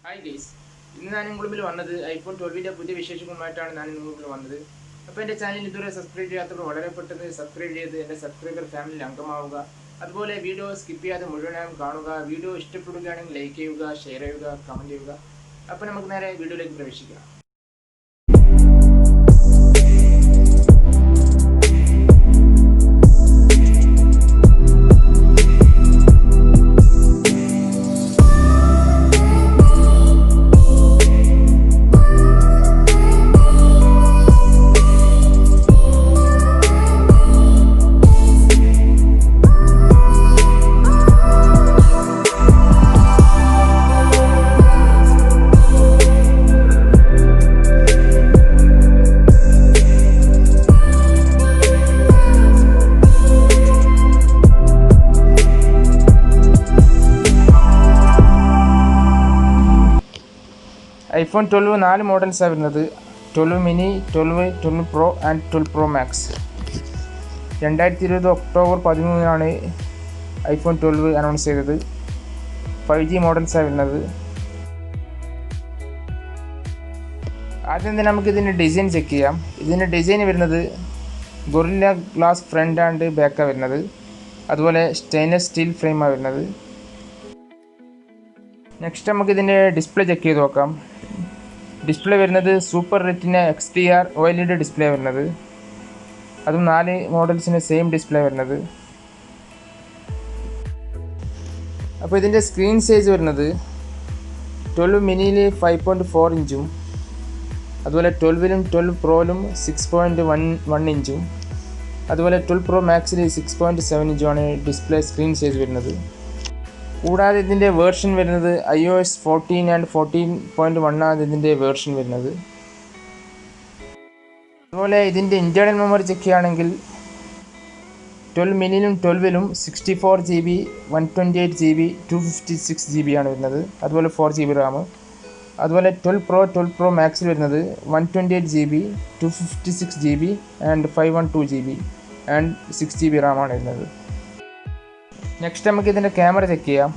Hi guys, ഇന്ന് ഞാൻ നിങ്ങളുടെ വന്നത് ഐഫോൺ 12ന്റെ പുതിയ വിശേഷങ്ങളുമായിട്ടാണ് ഞാൻ നിങ്ങളുടെ വന്നത്. അപ്പോൾ എൻ്റെ ചാനൽ ഇതുവരെ സബ്സ്ക്രൈബ് ചെയ്യാത്തവർ വളരെ പെട്ടെന്ന് സബ്സ്ക്രൈബ് ചെയ്ത് എൻ്റെ സബ്സ്ക്രൈബർ ഫാമിലിയിൽ അംഗമാവുക. അതുപോലെ വീഡിയോ സ്കിപ്പ് ചെയ്യാതെ മുഴുവനായും കാണുക. വീഡിയോ ഇഷ്ടപ്പെടുകയാണെങ്കിൽ ലൈക്ക് ചെയ്യുക, ഷെയർ ചെയ്യുക, കമൻറ്റ് ചെയ്യുക. അപ്പോൾ നമുക്ക് നേരെ വീഡിയോയിലേക്ക് പ്രവേശിക്കാം. iPhone 12 4 മോഡൽസാണ് വരുന്നത്. 12 mini, 12, 12 pro and 12 pro max. 2020 October 13 iPhone 12 announce ചെയ്തത്. 5G മോഡൽസാണ് വരുന്നത്. ആദ്യം തന്നെ നമുക്ക് ഇതിൻ്റെ ഡിസൈൻ ചെക്ക് ചെയ്യാം. ഇതിൻ്റെ ഡിസൈൻ വരുന്നത് ഗൊറില്ല ഗ്ലാസ് ഫ്രണ്ട് ആൻഡ് ബാക്കാണ് വരുന്നത്. അതുപോലെ സ്റ്റെയിൻലെസ് സ്റ്റീൽ ഫ്രെയിമാണ് വരുന്നത്. നെക്സ്റ്റ് നമുക്ക് ഇതിൻ്റെ ഡിസ്പ്ലേ ചെക്ക് ചെയ്ത് നോക്കാം. ഡിസ്പ്ലേ വരുന്നത് super retina XDR OLED display വരുന്നത്. അതും 4 മോഡൽസിന് സെയിം ഡിസ്പ്ലേ വരുന്നത്. അപ്പോൾ ഇതിൻ്റെ സ്ക്രീൻ സൈസ് വരുന്നത് 12 മിനിയിൽ 5.4 ഇഞ്ചും, അതുപോലെ 12ലും 12 പ്രോയിലും 6.1 ഇഞ്ചും, അതുപോലെ 12 പ്രോ മാക്സിൽ 6.7 ഇഞ്ചുമാണ് ഡിസ്പ്ലേ സ്ക്രീൻ സൈസ് വരുന്നത്. കൂടാതെ ഇതിൻ്റെ വേർഷൻ വരുന്നത് iOS 14 ആൻഡ് 14.1 ആണ് ഇതിൻ്റെ വേർഷൻ വരുന്നത്. അതുപോലെ ഇതിൻ്റെ ഇൻറ്റേർണൽ മെമ്മറി ചെക്ക് ചെയ്യുകയാണെങ്കിൽ 12 മിനിയിലും 12ലും 64 GB, 128 GB, 256 GB ആണ് വരുന്നത്. അതുപോലെ 4 GB റാം. അതുപോലെ 12 പ്രോ മാക്സിൽ വരുന്നത് 128 GB, 256 GB and 512 GB and 6 GB റാമാണ് വരുന്നത്. നെക്സ്റ്റ് നമുക്ക് ഇതിൻ്റെ ക്യാമറ ചെക്ക് ചെയ്യാം.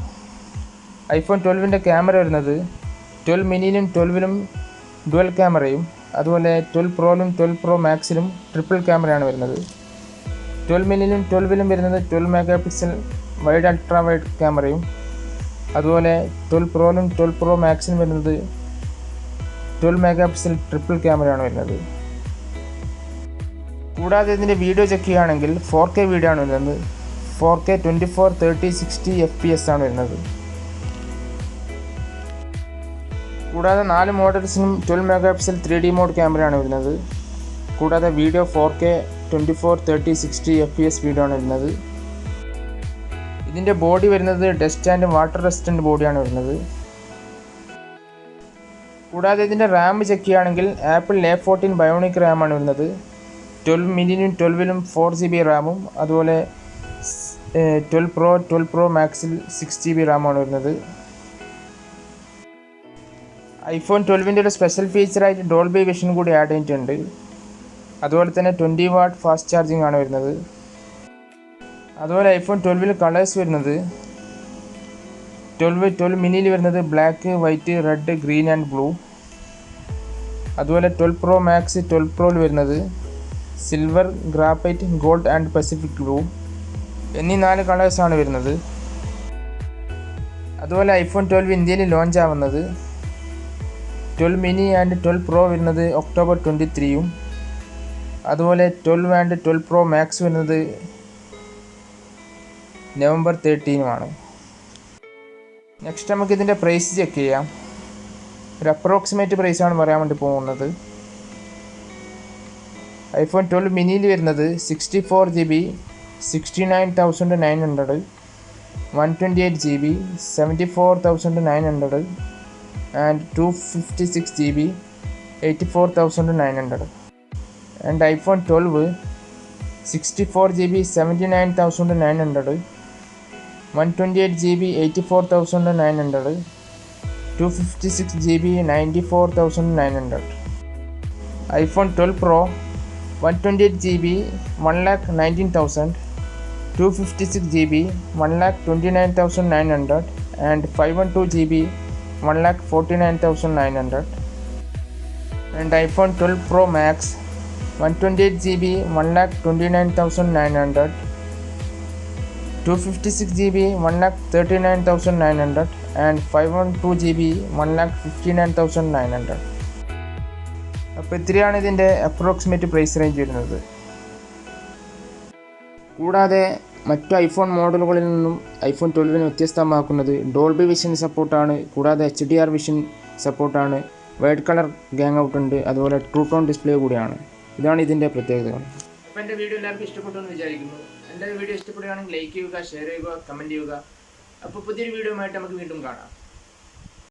iPhone 12ൻ്റെ ക്യാമറ വരുന്നത് 12 മിനിയിലും 12ലും ഡുവൽ ക്യാമറയും, അതുപോലെ 12 പ്രോയിലും 12 പ്രോ മാക്സിലും ട്രിപ്പിൾ ക്യാമറയാണ് വരുന്നത്. 12 മിനിയിലും 12ലും വരുന്നത് 12 mega pixel wide ultra wide ക്യാമറയും, അതുപോലെ 12 പ്രോയിലും 12 പ്രോ മാക്സിലും വരുന്നത് 12 മെഗാ പിക്സൽ ട്രിപ്പിൾ ക്യാമറയാണ് വരുന്നത്. കൂടാതെ ഇതിൻ്റെ വീഡിയോ ചെക്ക് ചെയ്യുകയാണെങ്കിൽ 4K വീഡിയോ ആണ് വരുന്നത്. 4K 24, 30, 60 FPS ആണ് വരുന്നത്. കൂടാതെ 4 മോഡൽസിനും 12 മെഗാ പിക്സൽ 3D മോഡ് ക്യാമറയാണ് വരുന്നത്. കൂടാതെ വീഡിയോ 4K 24, 30, 60 FPS വീഡിയോ ആണ് വരുന്നത്. ഇതിൻ്റെ ബോഡി വരുന്നത് ഡസ്റ്റ് ആൻഡ് വാട്ടർ റെസിസ്റ്റൻറ്റ് ബോഡിയാണ് വരുന്നത്. കൂടാതെ ഇതിൻ്റെ റാം ചെക്ക് ചെയ്യുകയാണെങ്കിൽ ആപ്പിൾ A14 ബയോണിക് റാമാണ് വരുന്നത്. 12 മിനിയിലും 12ലും 4 GB റാമും, അതുപോലെ 12 പ്രോ മാക്സിൽ 6 GB റാമാണ് വരുന്നത്. iPhone 12ൻ്റെ ഒരു സ്പെഷ്യൽ ഫീച്ചറായിട്ട് ഡോൾബി വിഷൻ കൂടി ആഡ് ചെയ്തിട്ടുണ്ട്. അതുപോലെ തന്നെ 20 വാട്ട് ഫാസ്റ്റ് ചാർജിങ് ആണ് വരുന്നത്. അതുപോലെ iPhone 12ൽ കളേഴ്സ് വരുന്നത് 12 മിനിയിൽ വരുന്നത് black, white, red, green and blue. അതുപോലെ 12 പ്രോ മാക്സ് 12 പ്രോയിൽ വരുന്നത് silver, graphite, gold and Pacific blue എന്നീ 4 കളേഴ്സാണ് വരുന്നത്. അതുപോലെ iPhone 12 ഇന്ത്യയിൽ ലോഞ്ച് ആവുന്നത് 12 മിനി ആൻഡ് 12 പ്രോ വരുന്നത് ഒക്ടോബർ 23യും, അതുപോലെ 12 ആൻഡ് 12 പ്രോ മാക്സ് വരുന്നത് നവംബർ 13നുമാണ്. നെക്സ്റ്റ് നമുക്ക് ഇതിൻ്റെ പ്രൈസ് ചെക്ക് ചെയ്യാം. ഒരു അപ്രോക്സിമേറ്റ് പ്രൈസാണ് പറയാൻ വേണ്ടി പോകുന്നത്. iPhone 12 മിനിയിൽ വരുന്നത് 64 GB, 69,900, 128 GB, 74,900 and 256 GB, 84,900. And iPhone 12 64 GB, 79,900, 128 GB, 84,900, 256 GB, 94,900. iPhone 12 Pro 128 GB, 1,19,000, 256 GB, 1,29,900 and 512 GB, 1,49,900. And iPhone 12 Pro Max 128 GB 1,29,900. 256 GB 1,39,900 and 512 GB 1,59,900. അപ്പോൾ ഇത്രയാണ് ഇതിൻ്റെ അപ്രോക്സിമേറ്റ് പ്രൈസ് റേഞ്ച് വരുന്നത്. കൂടാതെ മറ്റു ഐഫോൺ മോഡലുകളിൽ നിന്നും ഐഫോൺ 12 വ്യത്യസ്തമാക്കുന്നത് ഡോൾബി വിഷൻ സപ്പോർട്ടാണ്. കൂടാതെ HDR വിഷൻ സപ്പോർട്ടാണ്. വൈഡ് കളർ ഗാങ് ഔട്ട് ഉണ്ട്. അതുപോലെ ട്രൂ ടോൺ ഡിസ്പ്ലേ കൂടിയാണ്. ഇതാണ് ഇതിൻ്റെ പ്രത്യേകതകൾ. അപ്പോൾ എൻ്റെ വീഡിയോ എല്ലാവർക്കും ഇഷ്ടപ്പെട്ടു എന്ന് വിചാരിക്കുന്നു. എൻ്റെ വീഡിയോ ഇഷ്ടപ്പെടുകയാണെങ്കിൽ ലൈക്ക് ചെയ്യുക, ഷെയർ ചെയ്യുക, കമൻറ്റ് ചെയ്യുക. അപ്പോൾ പുതിയൊരു വീഡിയോ ആയിട്ട് നമുക്ക് വീണ്ടും കാണാം.